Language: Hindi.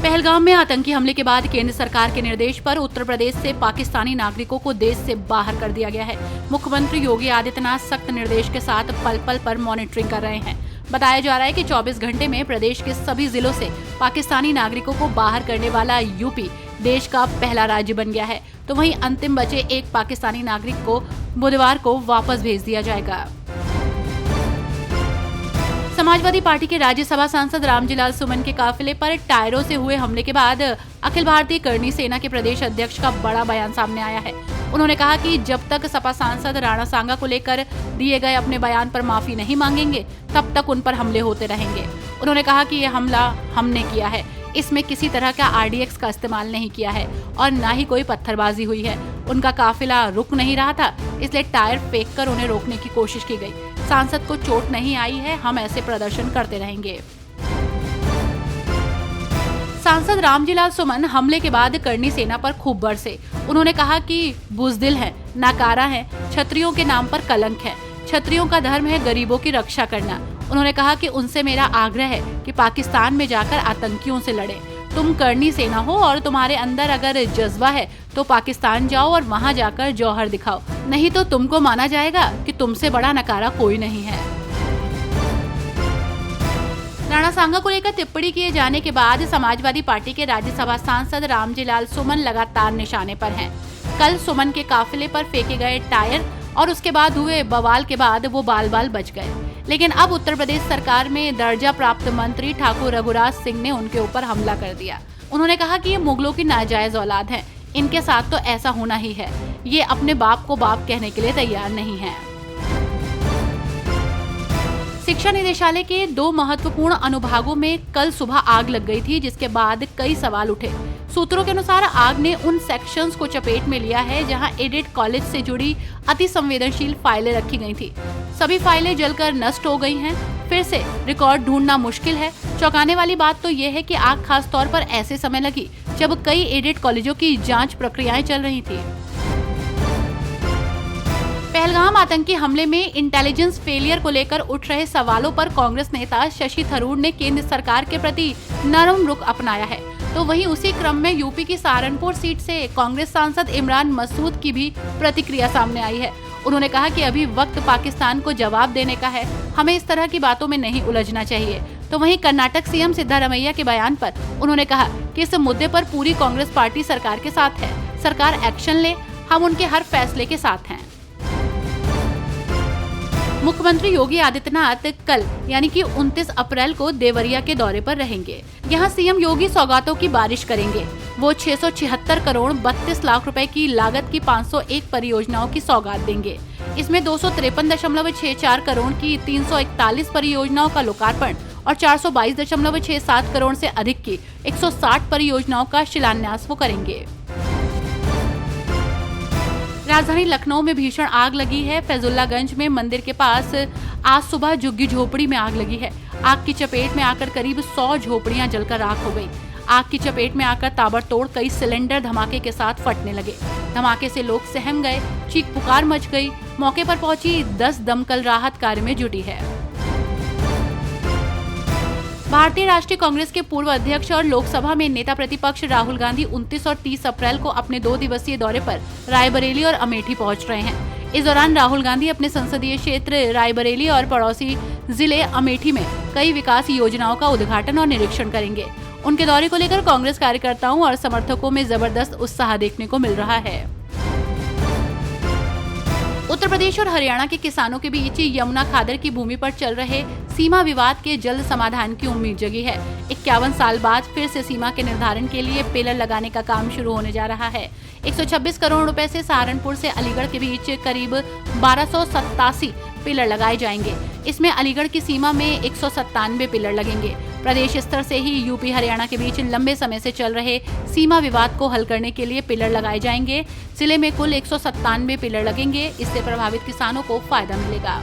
पहलगाम में आतंकी हमले के बाद केंद्र सरकार के निर्देश पर उत्तर प्रदेश से पाकिस्तानी नागरिकों को देश से बाहर कर दिया गया है। मुख्यमंत्री योगी आदित्यनाथ सख्त निर्देश के साथ पल पल पर मॉनिटरिंग कर रहे हैं। बताया जा रहा है कि 24 घंटे में प्रदेश के सभी जिलों से पाकिस्तानी नागरिकों को बाहर करने वाला यूपी देश का पहला राज्य बन गया है। तो वहीं अंतिम बचे एक पाकिस्तानी नागरिक को बुधवार को वापस भेज दिया जाएगा। समाजवादी पार्टी के राज्यसभा सांसद रामजीलाल सुमन के काफिले पर टायरों से हुए हमले के बाद अखिल भारतीय करणी सेना के प्रदेश अध्यक्ष का बड़ा बयान सामने आया है। उन्होंने कहा कि जब तक सपा सांसद राणा सांगा को लेकर दिए गए अपने बयान पर माफी नहीं मांगेंगे तब तक उन पर हमले होते रहेंगे। उन्होंने कहा कि यह हमला हमने किया है, इसमें किसी तरह का RDX का इस्तेमाल नहीं किया है और न ही कोई पत्थरबाजी हुई है। उनका काफिला रुक नहीं रहा था, इसलिए टायर फेंक कर उन्हें रोकने की कोशिश की गई। सांसद को चोट नहीं आई है, हम ऐसे प्रदर्शन करते रहेंगे। सांसद रामजीलाल सुमन हमले के बाद करणी सेना पर खूब बरसे। उन्होंने कहा कि बुजदिल हैं, नाकारा हैं, क्षत्रियों के नाम पर कलंक है। क्षत्रियों का धर्म है गरीबों की रक्षा करना। उन्होंने कहा कि उनसे मेरा आग्रह है कि पाकिस्तान में जाकर आतंकियों से लड़ें। तुम करणी सेना हो और तुम्हारे अंदर अगर जज्बा है तो पाकिस्तान जाओ और वहां जाकर जौहर दिखाओ, नहीं तो तुमको माना जाएगा कि तुमसे बड़ा नकारा कोई नहीं है। राणा सांगा को लेकर टिप्पणी किए जाने के बाद समाजवादी पार्टी के राज्यसभा सांसद रामजीलाल सुमन लगातार निशाने पर हैं। कल सुमन के काफिले पर फेंके गए टायर और उसके बाद हुए बवाल के बाद वो बाल बाल बच गए, लेकिन अब उत्तर प्रदेश सरकार में दर्जा प्राप्त मंत्री ठाकुर रघुराज सिंह ने उनके ऊपर हमला कर दिया। उन्होंने कहा कि ये मुगलों की नाजायज औलाद है, इनके साथ तो ऐसा होना ही है। ये अपने बाप को बाप कहने के लिए तैयार नहीं है। शिक्षा निदेशालय के 2 महत्वपूर्ण अनुभागों में कल सुबह आग लग गई थी, जिसके बाद कई सवाल उठे। सूत्रों के अनुसार आग ने उन सेक्शंस को चपेट में लिया है जहां एडेड कॉलेज से जुड़ी अति संवेदनशील फाइलें रखी गई थी। सभी फाइलें जलकर नष्ट हो गई हैं। फिर से रिकॉर्ड ढूंढना मुश्किल है। चौंकाने वाली बात तो ये है कि आग खास तौर पर ऐसे समय लगी जब कई एडेड कॉलेजों की जांच प्रक्रियाएं चल रही थी। पहलगाम आतंकी हमले में इंटेलिजेंस फेलियर को लेकर उठ रहे सवालों पर कांग्रेस नेता शशि थरूर ने केंद्र सरकार के प्रति नरम रुख अपनाया है। तो वहीं उसी क्रम में यूपी की सहारनपुर सीट से कांग्रेस सांसद इमरान मसूद की भी प्रतिक्रिया सामने आई है। उन्होंने कहा कि अभी वक्त पाकिस्तान को जवाब देने का है, हमें इस तरह की बातों में नहीं उलझना चाहिए। तो वहीं कर्नाटक सीएम सिद्धारमैया के बयान पर उन्होंने कहा कि इस मुद्दे पर पूरी कांग्रेस पार्टी सरकार के साथ है, सरकार एक्शन ले, हम उनके हर फैसले के साथ हैं। मुख्यमंत्री योगी आदित्यनाथ कल यानी कि 29 अप्रैल को देवरिया के दौरे पर रहेंगे। यहां सीएम योगी सौगातों की बारिश करेंगे। वो 676 करोड़ 32 लाख रुपए की लागत की 501 परियोजनाओं की सौगात देंगे। इसमें 253.64 करोड़ की 341 परियोजनाओं का लोकार्पण और 422.67 करोड़ से अधिक की 160 परियोजनाओं का शिलान्यास वो करेंगे। राजधानी लखनऊ में भीषण आग लगी है। फैजुल्लागंज में मंदिर के पास आज सुबह झुग्गी झोपड़ी में आग लगी है। आग की चपेट में आकर करीब 100 झोपड़ियां जलकर राख हो गई। आग की चपेट में आकर ताबड़तोड़ कई सिलेंडर धमाके के साथ फटने लगे। धमाके से लोग सहम गए, चीख पुकार मच गई। मौके पर पहुंची 10 दमकल राहत कार्य में जुटी है। भारतीय राष्ट्रीय कांग्रेस के पूर्व अध्यक्ष और लोकसभा में नेता प्रतिपक्ष राहुल गांधी 29 और 30 अप्रैल को अपने 2 दिवसीय दौरे पर रायबरेली और अमेठी पहुंच रहे हैं। इस दौरान राहुल गांधी अपने संसदीय क्षेत्र रायबरेली और पड़ोसी जिले अमेठी में कई विकास योजनाओं का उद्घाटन और निरीक्षण करेंगे। उनके दौरे को लेकर कांग्रेस कार्यकर्ताओं और समर्थकों में जबरदस्त उत्साह देखने को मिल रहा है। उत्तर प्रदेश और हरियाणा के किसानों के बीच यमुना खादर की भूमि पर चल रहे सीमा विवाद के जल्द समाधान की उम्मीद जगी है। 51 साल बाद फिर से सीमा के निर्धारण के लिए पिलर लगाने का काम शुरू होने जा रहा है। 126 करोड़ रुपए से सहारनपुर से अलीगढ़ के बीच करीब 1287 पिलर लगाए जाएंगे। इसमें अलीगढ़ की सीमा में 197 पिलर लगेंगे। प्रदेश स्तर से ही यूपी हरियाणा के बीच लंबे समय से चल रहे सीमा विवाद को हल करने के लिए पिलर लगाए जाएंगे। जिले में कुल 197 पिलर लगेंगे। इससे प्रभावित किसानों को फायदा मिलेगा।